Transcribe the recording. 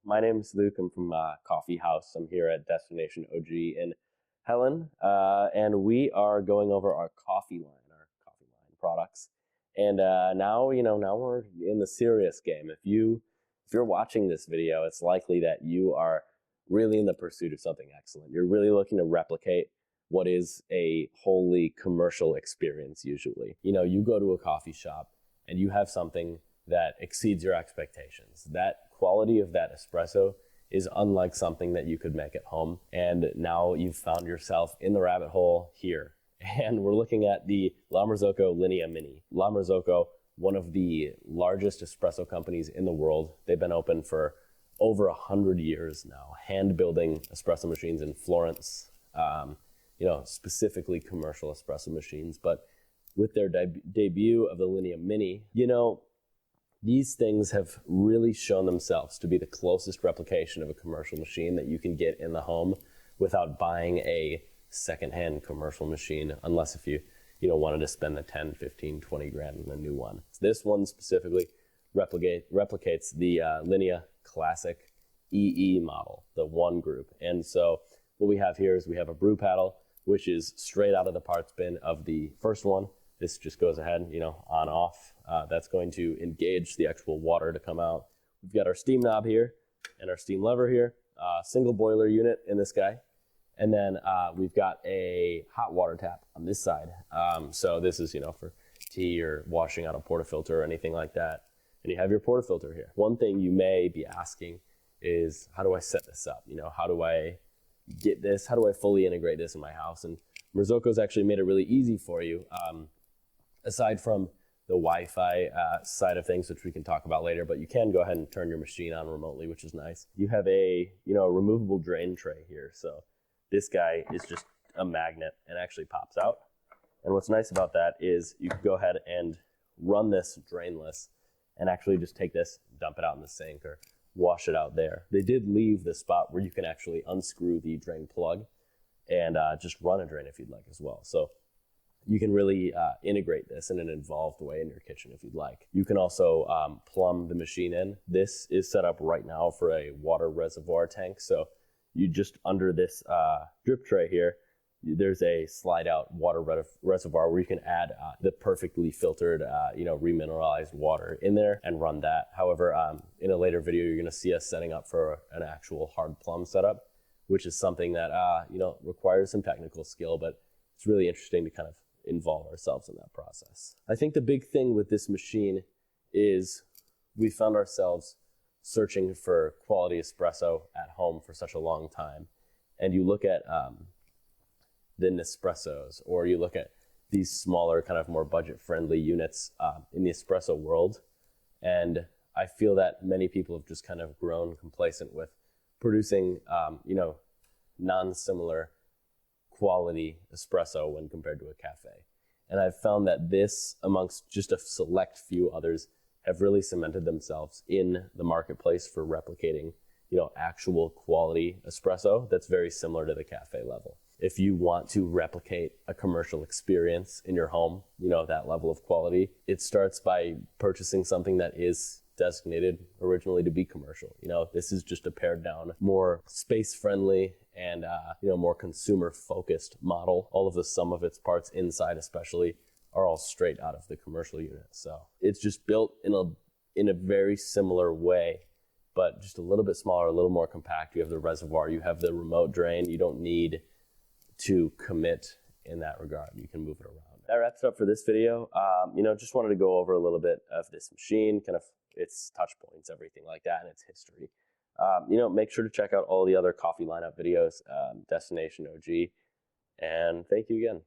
My name is Luke. I'm from Coffee House. I'm here at Destination OG in Helen, and we are going over our coffee line products. And now we're in the serious game. If you're watching this video, it's likely that you are really in the pursuit of something excellent. You're really looking to replicate what is a wholly commercial experience. Usually, you go to a coffee shop and you have something that exceeds your expectations. That quality of that espresso is unlike something that you could make at home. And now you've found yourself in the rabbit hole here. And we're looking at the La Marzocco Linea Mini. La Marzocco, one of the largest espresso companies in the world. They've been open for over 100 years now, hand building espresso machines in Florence, specifically commercial espresso machines. But with their debut of the Linea Mini, these things have really shown themselves to be the closest replication of a commercial machine that you can get in the home without buying a secondhand commercial machine, unless if you wanted to spend the 10, 15, 20 grand on a new one. This one specifically replicates the Linea Classic EE model, the one group. And so what we have here is we have a brew paddle, which is straight out of the parts bin of the first one. This just goes ahead, on off. That's going to engage the actual water to come out. We've got our steam knob here and our steam lever here, single boiler unit in this guy. And then we've got a hot water tap on this side. So this is, for tea or washing out a portafilter or anything like that. And you have your portafilter here. One thing you may be asking is, how do I set this up? How do I get this? How do I fully integrate this in my house? And Marzocco's actually made it really easy for you. Aside from the Wi-Fi side of things, which we can talk about later, but you can go ahead and turn your machine on remotely, which is nice. You have a removable drain tray here. So this guy is just a magnet and actually pops out. And what's nice about that is you can go ahead and run this drainless and actually just take this, dump it out in the sink or wash it out there. They did leave the spot where you can actually unscrew the drain plug and just run a drain if you'd like as well. So you can really integrate this in an involved way in your kitchen if you'd like. You can also plumb the machine in. This is set up right now for a water reservoir tank. So you just under this drip tray here, there's a slide out water reservoir where you can add the perfectly filtered, remineralized water in there and run that. However, in a later video, you're going to see us setting up for an actual hard plumb setup, which is something that, requires some technical skill, but it's really interesting to kind of involve ourselves in that process. I think the big thing with this machine is we found ourselves searching for quality espresso at home for such a long time. And you look at the Nespressos, or you look at these smaller, kind of more budget-friendly units in the espresso world. And I feel that many people have just kind of grown complacent with producing, non-similar quality espresso when compared to a cafe. And I've found that this, amongst just a select few others, have really cemented themselves in the marketplace for replicating, actual quality espresso that's very similar to the cafe level. If you want to replicate a commercial experience in your home, that level of quality, it starts by purchasing something that is designated originally to be commercial. This is just a pared down, more space friendly and, more consumer focused model. All of the sum of its parts inside especially are all straight out of the commercial unit. So it's just built in a very similar way, but just a little bit smaller, a little more compact. You have the reservoir, you have the remote drain. You don't need to commit in that regard. You can move it around. That wraps it up for this video. Just wanted to go over a little bit of this machine, kind of its touch points, everything like that, and its history. Make sure to check out all the other coffee lineup videos, Destination OG, and thank you again.